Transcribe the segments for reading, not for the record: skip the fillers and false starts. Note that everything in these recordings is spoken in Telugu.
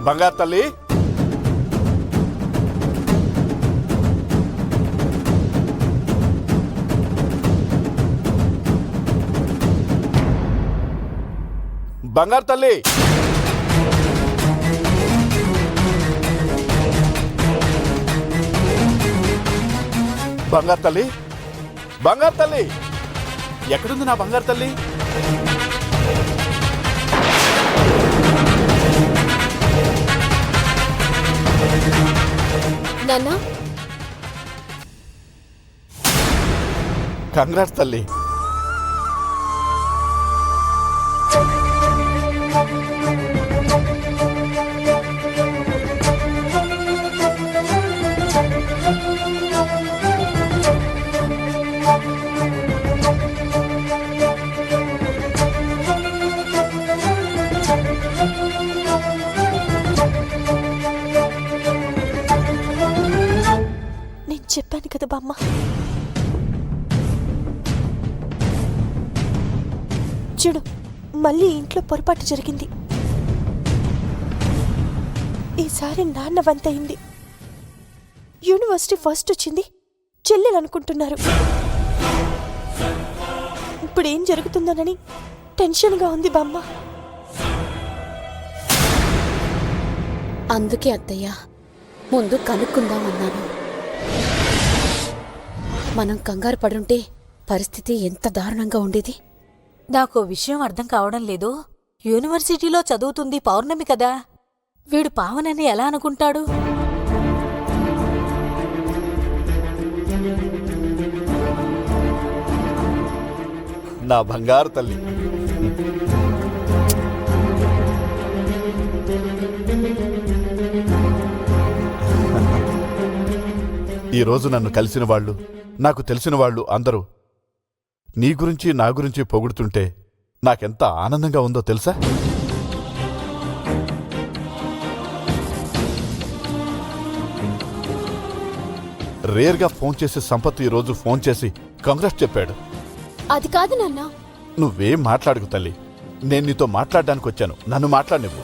బంగారు తల్లి, బంగారు తల్లి, బంగారు తల్లి, బంగారు తల్లి, ఎక్కడుంది నా బంగారు తల్లి? నాన్నా, కంగ్రాట్స్ తల్లి. నేను చెప్పాను కదా బామ్మ, చూడు మళ్ళీ ఇంట్లో పొరపాటు జరిగింది. ఈసారి నాన్న వంతయింది. యూనివర్సిటీ ఫస్ట్ వచ్చింది చెల్లెలు అనుకుంటున్నారు. ఇప్పుడు ఏం జరుగుతుందోనని టెన్షన్గా ఉంది బామ్మ. అందుకే అత్తయ్య ముందు కనుక్కుందామన్నాను. మనం కంగారు పడుంటే పరిస్థితి ఎంత దారుణంగా ఉండేది. నాకో విషయం అర్థం కావడం లేదు. యూనివర్సిటీలో చదువుతుంది పౌర్ణమి కదా, వీడు పావనని ఎలా అనుకుంటాడు? నా బంగారు తల్లి, ఈరోజు నన్ను కలిసిన వాళ్ళు, నాకు తెలిసిన వాళ్ళు అందరూ నీ గురించి నా గురించి పొగుడుతుంటే నాకెంత ఆనందంగా ఉందో తెలుసా? రేర్గా ఫోన్ చేసే సంపత్ ఈరోజు ఫోన్ చేసి కంగ్రాట్స్ చెప్పాడు. అది కాదు నాన్న. నువ్వేం మాట్లాడుకు తల్లి, నేను నీతో మాట్లాడడానికి వచ్చాను, నన్ను మాట్లాడనివ్వు.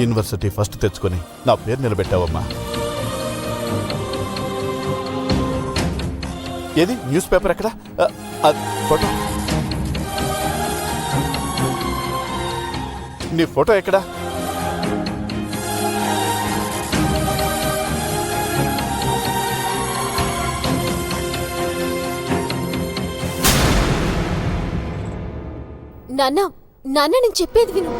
యూనివర్సిటీ ఫస్ట్ తెచ్చుకొని నా పేరు నిలబెట్టావమ్మా. ఏది న్యూస్ పేపర్ ఎక్కడా? ఫోటో, నీ ఫోటో ఎక్కడా? నాన్న నాన్న నేను చెప్పేది విను.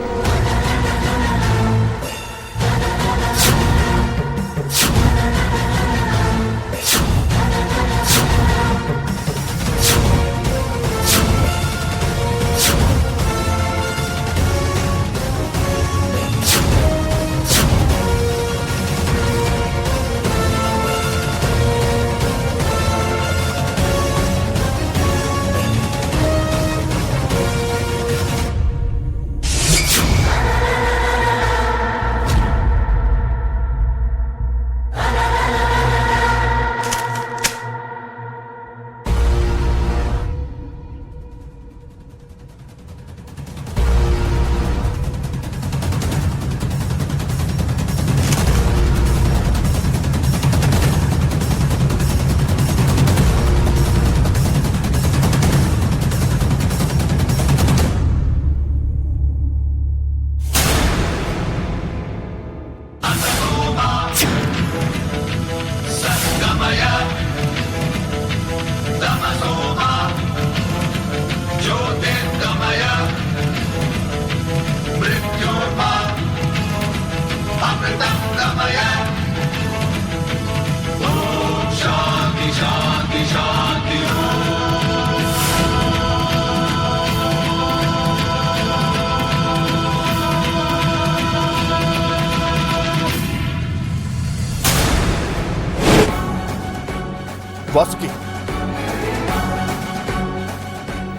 వాసుకి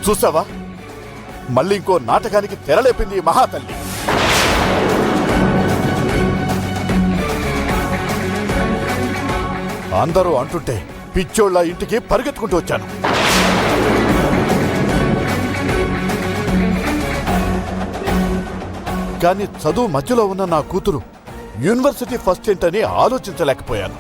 చూసావా, మళ్ళీ ఇంకో నాటకానికి తెరలేపింది ఈ మహాతల్లి. అందరూ అంటుంటే పిచ్చోళ్ళ ఇంటికి పరిగెత్తుకుంటూ వచ్చాను. కానీ చదువు మధ్యలో ఉన్న నా కూతురు యూనివర్సిటీ ఫస్ట్ ఏంటని ఆలోచించలేకపోయాను.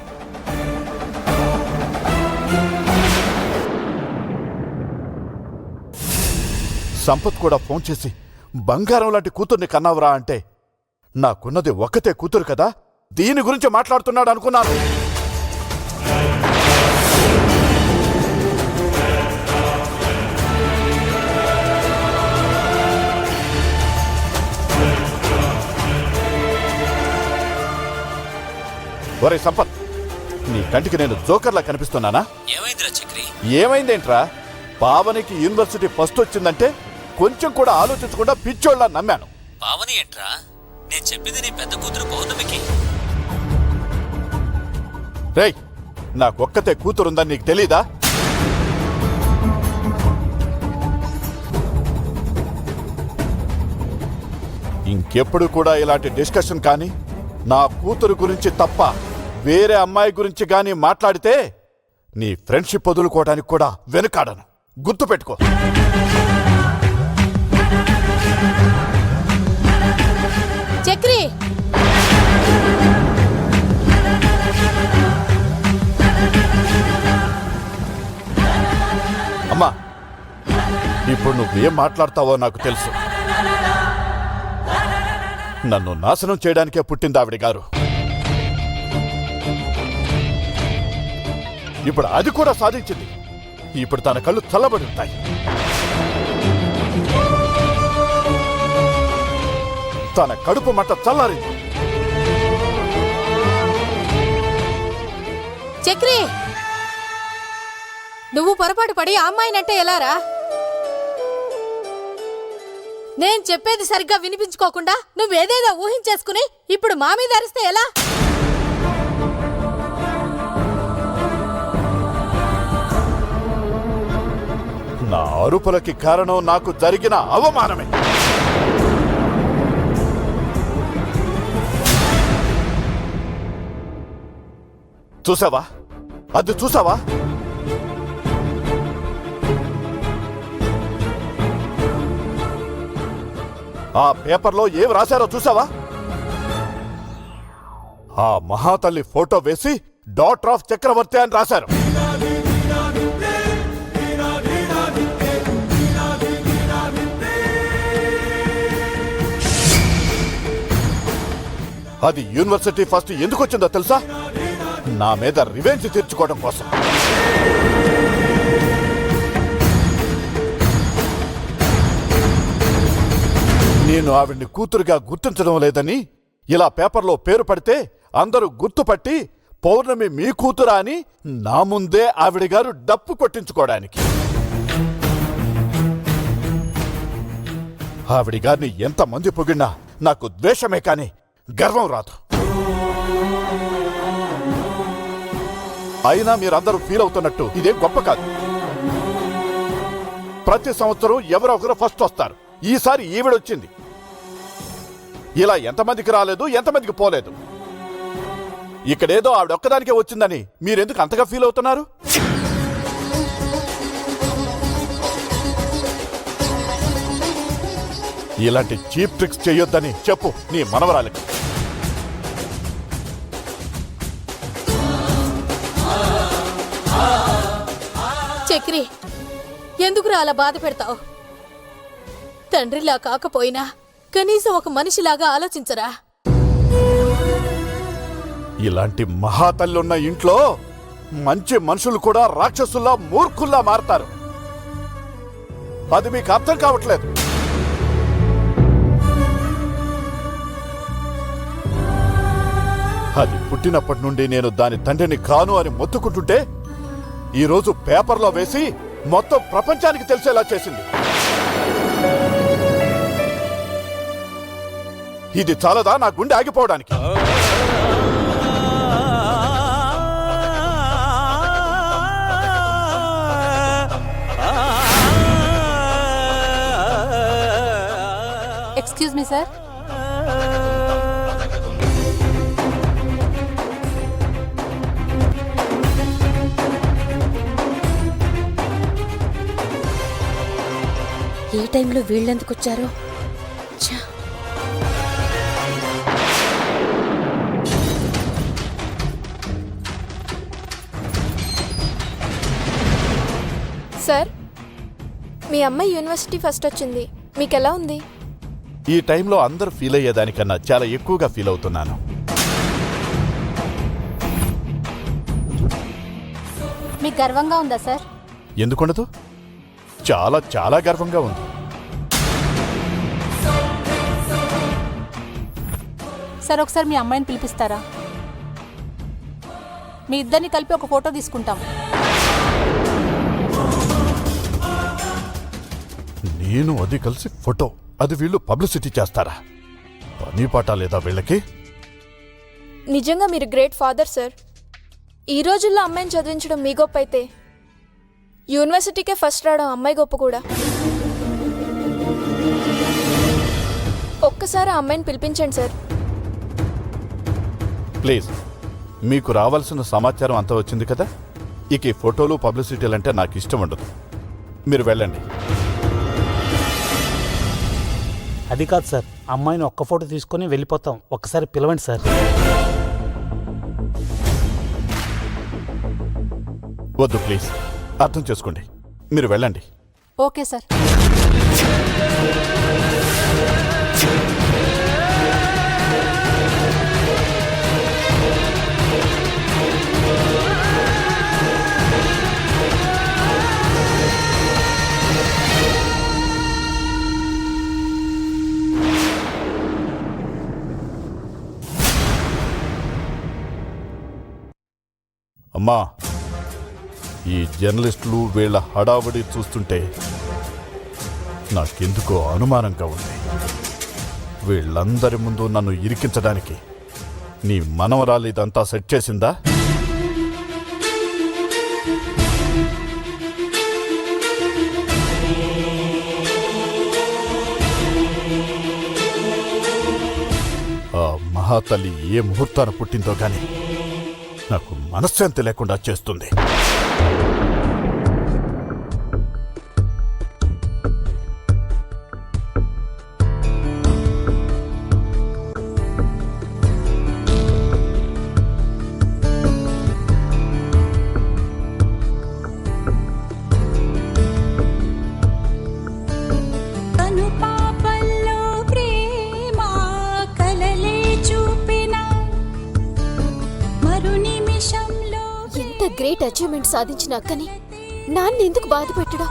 సంపత్ కూడా ఫోన్ చేసి బంగారం లాంటి కూతుర్ని కన్నావురా అంటే, నాకున్నది ఒక్కతే కూతురు కదా, దీని గురించి మాట్లాడుతున్నాడు అనుకున్నాను. ఒరే సంపత్, నీ కంటికి నేను జోకర్లా కనిపిస్తున్నానా? ఏమైందేంట్రా? పావనికి యూనివర్సిటీ ఫస్ట్ వచ్చిందంటే కొంచెం కూడా ఆలోచించకుండా పిచ్చోళ్ళ నమ్మాను. పావని ఏంట్రా? నేను చెప్పింది నీ పెద్ద కూతురు పౌర్ణమికి. రేయ్, నాకొక్కతే కూతురుందని నీకు తెలీదా? ఇంకెప్పుడు కూడా ఇలాంటి డిస్కషన్ కానీ, నా కూతురు గురించి తప్ప వేరే అమ్మాయి గురించి కానీ మాట్లాడితే నీ ఫ్రెండ్షిప్ వదులుకోవడానికి కూడా వెనుకాడను. గుర్తుపెట్టుకో. చక్రి, అమ్మా, ఇప్పుడు నువ్వేం మాట్లాడతావో నాకు తెలుసు. నన్ను నాశనం చేయడానికే పుట్టింది ఆవిడ గారు. ఇప్పుడు అది కూడా సాధించింది. ఇప్పుడు తన కళ్ళు చల్లబడి ఉంటాయి. తన కడుపు మట్ట చల్లారింది. చక్రి, నువ్వు పొరపాటు పడి ఆ అమ్మాయినంటే ఎలారా? నేను చెప్పేది సరిగ్గా వినిపించుకోకుండా నువ్వేదేదో ఊహించేసుకుని ఇప్పుడు మా మీద అరిస్తే ఎలా? నా అరుపులకి కారణం నాకు జరిగిన అవమానమే. చూసావా? అది చూసావా? ఆ పేపర్లో ఏం రాశారో చూసావా? ఆ మహాతల్లి ఫోటో వేసి డాటర్ ఆఫ్ చక్రవర్తి అని రాశారు. అది యూనివర్సిటీ ఫస్ట్ ఎందుకు వచ్చిందో తెలుసా? నా మీద రివెంజ్ తీర్చుకోవడం కోసం. నేను ఆవిడ్ని కూతురుగా గుర్తించడం లేదని ఇలా పేపర్లో పేరు పడితే అందరూ గుర్తుపట్టి పౌర్ణమి మీ కూతురా అని నా ముందే ఆవిడ గారు డప్పు కొట్టించుకోవడానికి. ఆవిడ గారిని ఎంతమంది పొగిడినా నాకు ద్వేషమే కాని గర్వం రాదు. అయినా మీరందరూ ఫీల్ అవుతున్నట్టు ఇదేం గొప్ప కాదు. ప్రతి సంవత్సరం ఎవరో ఒకరు ఫస్ట్ వస్తారు. ఈసారి ఈవిడొచ్చింది. ఇలా ఎంతమందికి రాలేదు, ఎంతమందికి పోలేదు. ఇక్కడేదో ఆవిడొక్కదానికే వచ్చిందని మీరెందుకు అంతగా ఫీల్ అవుతున్నారు? ఇలాంటి చీప్ ట్రిక్స్ చేయొద్దని చెప్పు నీ మనవరాలకి. చక్రి, ఎందుకురా అలా బాధ పెడతావు? తండ్రిలా కాకపోయినా కనీసం ఒక మనిషిలాగా ఆలోచించరా? ఇలాంటి మహాతల్లున్న ఇంట్లో మంచి మనుషులు కూడా రాక్షసుల్లా మూర్ఖుల్లా మారతారు. అది మీకు అర్థం కావట్లేదు. అది పుట్టినప్పటి నుండి నేను దాని తండ్రిని కాను అని మొత్తుకుంటుంటే ఈరోజు పేపర్లో వేసి మొత్తం ప్రపంచానికి తెలిసేలా చేసింది. ఇది చాలదా నా గుండె ఆగిపోవడానికి? Excuse me sir. ఏ టైంలో వీళ్ళెందుకు వచ్చారో? సార్, మీ అమ్మాయి యూనివర్సిటీ ఫస్ట్ వచ్చింది, మీకెలా ఉంది? ఈ టైంలో అందరూ ఫీల్ అయ్యేదానికన్నా చాలా ఎక్కువగా ఫీల్ అవుతున్నాను. మీకు గర్వంగా ఉందా సార్? ఎందుకుండదు? చాలా చాలా గర్వంగా ఉంది. సార్ ఒకసారి మీ అమ్మాయిని పిలిపిస్తారా? మీ ఇద్దరిని కలిపి ఒక ఫోటో తీసుకుంటాం. నేను అది కలిసి ఫోటో, అది వీళ్ళు పబ్లిసిటీ చేస్తారా? పని పాట లేదా వీళ్ళకి? నిజంగా మీరు గ్రేట్ ఫాదర్ సార్. ఈ రోజుల్లో అమ్మాయిని చదివించడం మీ గొప్ప అయితే యూనివర్సిటీకే ఫస్ట్ రావడం అమ్మాయి గొప్ప కూడా. ఒక్కసారి ఆ అమ్మాయిని పిలిపించండి సార్. ప్లీజ్, మీకు రావాల్సిన సమాచారం అంతా వచ్చింది కదా. ఇక ఈ ఫోటోలు పబ్లిసిటీలు అంటే నాకు ఇష్టం ఉండదు. మీరు వెళ్ళండి. అది కాదు సార్, అమ్మాయిని ఒక్క ఫోటో తీసుకొని వెళ్ళిపోతాం. ఒక్కసారి పిలవండి సార్. వద్దు ప్లీజ్, అర్థం చేసుకోండి. మీరు వెళ్ళండి. Okay sir. అమ్మా, ఈ జర్నలిస్టులు వీళ్ళ హడావుడి చూస్తుంటే నాకెందుకో అనుమానంగా ఉంది. వీళ్ళందరి ముందు నన్ను ఇరికించడానికి నీ మనవరాలు ఇదంతా సెట్ చేసిందా? ఆ మహాతల్లి ఏ ముహూర్తాన పుట్టిందో గాని నాకు మనశ్శాంతి లేకుండా చేస్తుంది. గ్రేట్ అచీవ్మెంట్ సాధించిన అక్కని నాన్న ఎందుకు బాధ పెట్టడం?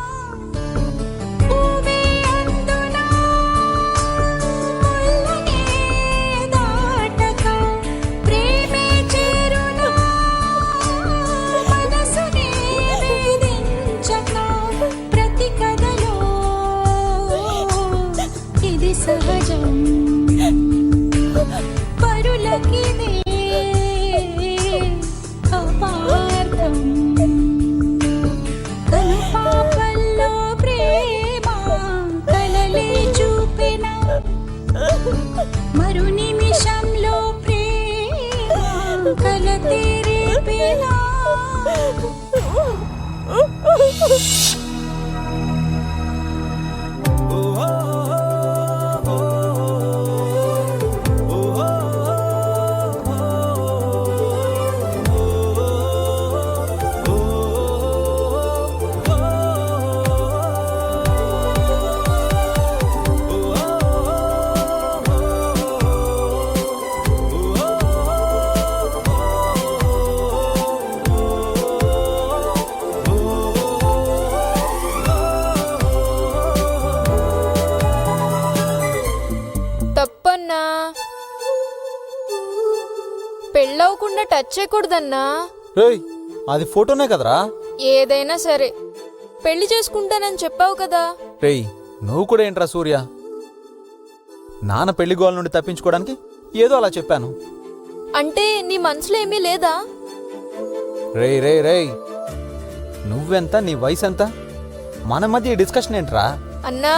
మరు నిమిషంలో ప్రేమ కలతే రేపేలా. పెళ్ళవకుండా టచ్ చేయకూడదన్నా. అది ఫోటోనే కదరా. ఏదైనా సరే పెళ్లి చేసుకుంటానని చెప్పావు కదా. రేయ్, నువ్వు కూడా ఏంట్రా సూర్య? నాన్న పెళ్లి గోల నుండి తప్పించుకోవడానికి ఏదో అలా చెప్పాను. అంటే నీ మనసులో ఏమీ లేదా? రేయ్, నువ్వెంత, నీ వయసు ఎంత? మన మధ్య ఈ డిస్కషన్ ఏంట్రా? అన్నా,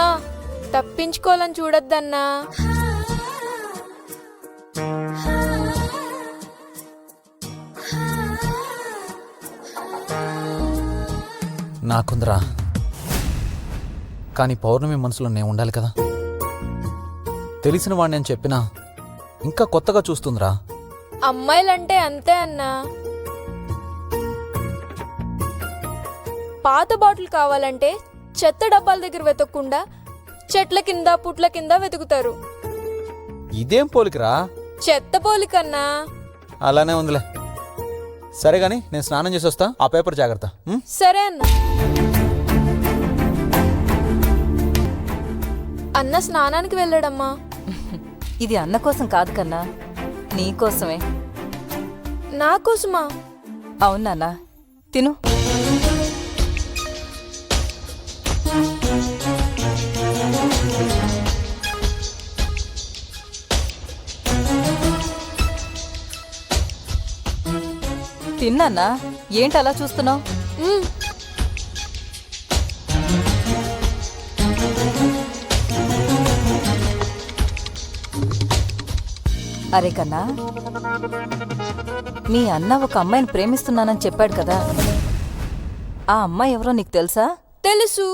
తప్పించుకోవాలని చూడొద్దన్నా. నాకుందరా, కానీ పౌర్ణమి మనసులో నేను ఉండాలి కదా. తెలిసిన వాడిని అని చెప్పినా ఇంకా కొత్తగా చూస్తుందిరా. అమ్మాయిలంటే అంతే అన్నా. పాత బాటిల్ కావాలంటే చెత్త డబ్బాల దగ్గర వెతకకుండా చెట్ల కింద పుట్ల కింద వెతుకుతారు. ఇదేం పోలికరా? చెత్త పోలికన్నా. అలానే ఉందిలే. సరే గాని నేను స్నానం చేసి వస్తా. ఆ పేపర్ జాగ్రత్త. సరే అన్న. అన్న స్నానానికి వెళ్ళాడమ్మా. ఇది అన్న కోసం కాదు కన్నా, నీ కోసమే. నా కోసమా? అవునా, తిను. తిన్నానా? ఏంటి అలా చూస్తున్నావు? అరే కన్నా, మీ అన్న ఒక అమ్మాయిని ప్రేమిస్తున్నానని చెప్పాడు కదా, ఆ అమ్మాయి ఎవరో నీకు తెలుసా? తెలుసు.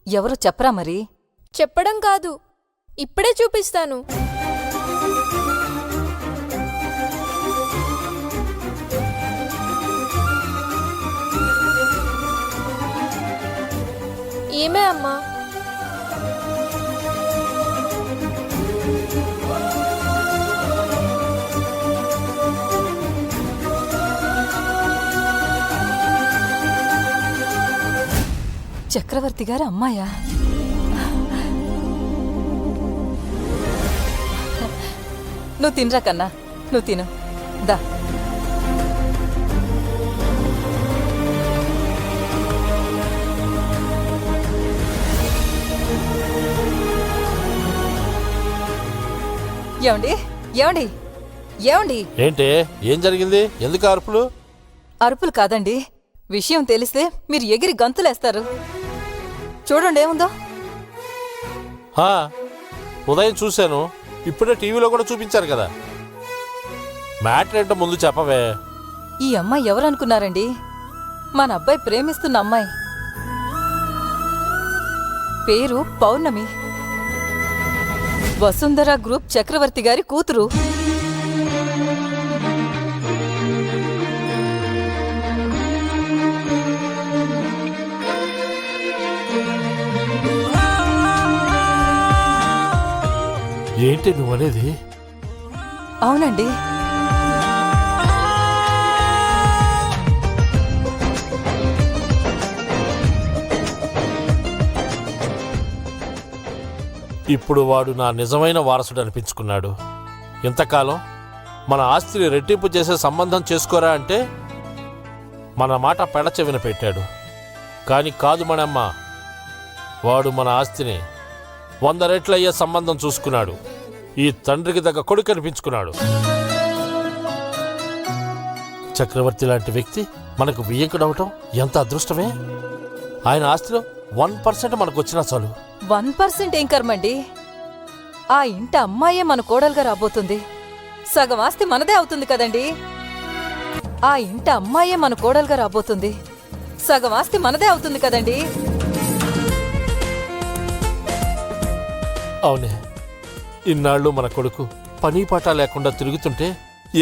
ఎవరో చెప్పరా మరి? చెప్పడం కాదు, ఇప్పుడే చూపిస్తాను. ఈమె అమ్మా. చక్రవర్తి గారు అమ్మాయా? నువ్వు తినరా కన్నా, నువ్వు తిను. దా. ఏమండి ఏమండి ఏమండి? ఏంటి? ఏం జరిగింది? ఎందుకు అరుపులు? అరుపులు కాదండి, విషయం తెలిస్తే మీరు ఎగిరి గంతులేస్తారు. చూడండి ఏముందో. ఉదయం చూశాను, ఇప్పుడే టీవీలో కూడా చూపించారు కదా. మ్యాటర్ ఏంటో ముందు చెప్పవే. ఈ అమ్మాయి ఎవరనుకున్నారండి? మన అబ్బాయి ప్రేమిస్తున్న అమ్మాయి. పేరు పౌర్ణమి. వసుంధర గ్రూప్ చక్రవర్తి గారి కూతురు. ఏంటి నువ్వనేది? అవునండి. ఇప్పుడు వాడు నా నిజమైన వారసుడు అనిపించుకున్నాడు. ఇంతకాలం మన ఆస్తిని రెట్టింపు చేసే సంబంధం చేసుకోరా అంటే మన మాట పెడచెవిన పెట్టాడు. కాని కాదు మనమ్మ, వాడు మన ఆస్తిని 100 రెట్లు అయ్యే సంబంధం చూసుకున్నాడు. ఈ తండ్రికి దగ్గ కొడుకు అనిపించుకున్నాడు. చక్రవర్తి లాంటి వ్యక్తి మనకు వియ్యంకుడవటం ఎంత అదృష్టమే. ఆయన ఆస్తిలో 1% మనకు వచ్చినా చాలు. 1% ఏం కర్మండి? ఆ ఇంటి అమ్మాయే మన కోడలుగా రాబోతుంది. సగం ఆస్తి మనదే అవుతుంది కదండి. ఆ ఇంటి అమ్మాయే మన కోడలుగా రాబోతుంది. సగం ఆస్తి మనదే అవుతుంది కదండి. అవునే, ఇన్నాళ్ళు మన కొడుకు పని పాట లేకుండా తిరుగుతుంటే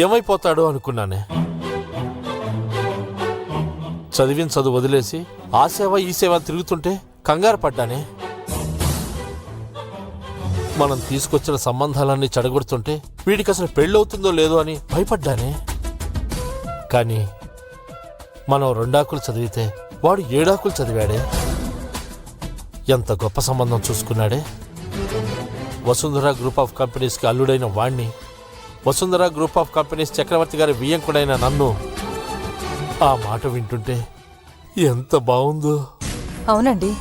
ఏమైపోతాడో అనుకున్నానే. చదివిన చదువు వదిలేసి ఆ సేవ ఈ సేవ తిరుగుతుంటే కంగారు పడ్డానే. మనం తీసుకొచ్చిన సంబంధాలన్నీ చెడగొడుతుంటే వీడికి అసలు పెళ్ళవుతుందో లేదో అని భయపడ్డానే. కానీ మనం 2 ఆకులు చదివితే వాడు 7 ఆకులు చదివాడే. ఎంత గొప్ప సంబంధం చూసుకున్నాడే. వసుంధర గ్రూప్ ఆఫ్ కంపెనీస్కి అల్లుడైన వాణ్ణి, వసుంధర గ్రూప్ ఆఫ్ కంపెనీస్ చక్రవర్తి గారి వియ్యంకుడైన నన్ను. ఆ మాట వింటుంటే ఎంత బావుందో. అవునండి,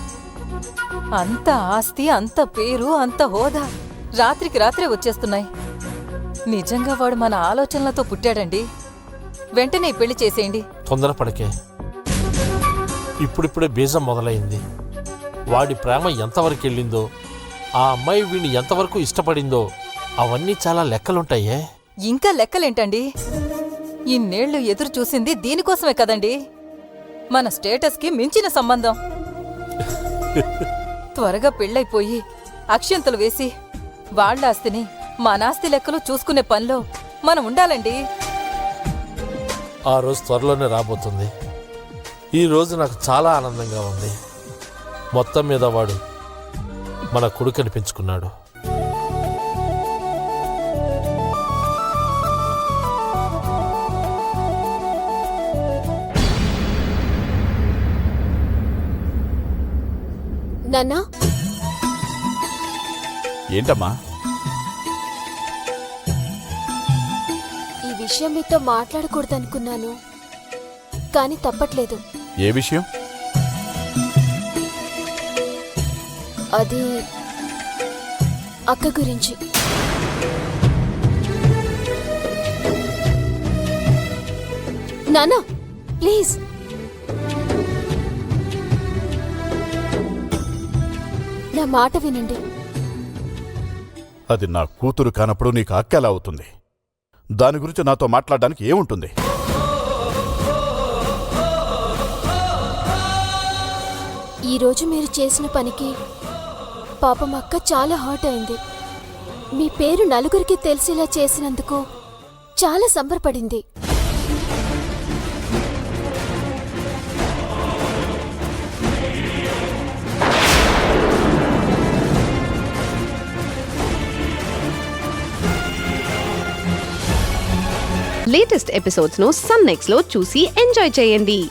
అంత ఆస్తి, అంత పేరు, అంత హోదా రాత్రికి రాత్రే వచ్చేస్తున్నాయి. నిజంగా వాడు మన ఆలోచనలతో పుట్టాడండి. వెంటనే పెళ్లి చేసేయండి. తొందరపడకే, ఇప్పుడిప్పుడే బీజం మొదలైంది. వాడి ప్రేమ ఎంతవరకు వెళ్ళిందో, ఆ అమ్మాయి వీడిని ఎంతవరకు ఇష్టపడిందో అవన్నీ చాలా లెక్కలుంటాయే. ఇంకా లెక్కలేంటండి? ఇన్నేళ్లు ఎదురు చూసింది దీనికోసమే కదండి. మన స్టేటస్కి మించిన సంబంధం. త్వరగా పెళ్ళైపోయి అక్షంతలు వేసి వాళ్ళ ఆస్తిని మన ఆస్తి లెక్కలు చూసుకునే పనిలో మనం ఉండాలండి. ఆ రోజు త్వరలోనే రాబోతుంది. ఈ రోజు నాకు చాలా ఆనందంగా ఉంది. మొత్తం మీద వాడు మన కొడుకుని పెంచుకున్నాడు. నాన్నా, ఏంటమ్మా? ఈ విషయం మీతో మాట్లాడకూడదనుకున్నాను, కానీ తప్పట్లేదు. ఏ విషయం? అది అక్క గురించి. నానా, ప్లీజ్. నా మాట వినండి. అది నా కూతురు కానప్పుడు నీకు అక్క ఎలా అవుతుంది? దాని గురించి నాతో మాట్లాడడానికి ఏముంటుంది? ఈరోజు మీరు చేసిన పనికి పాపం అక్క చాలా హర్ట్ అయింది. మీ పేరు నలుగురికి తెలిసేలా చేసినందుకు చాలా సంబరపడింది. లేటెస్ట్ ఎపిసోడ్స్ ను సన్ నెక్స్ట్ లో చూసి ఎంజాయ్ చేయండి.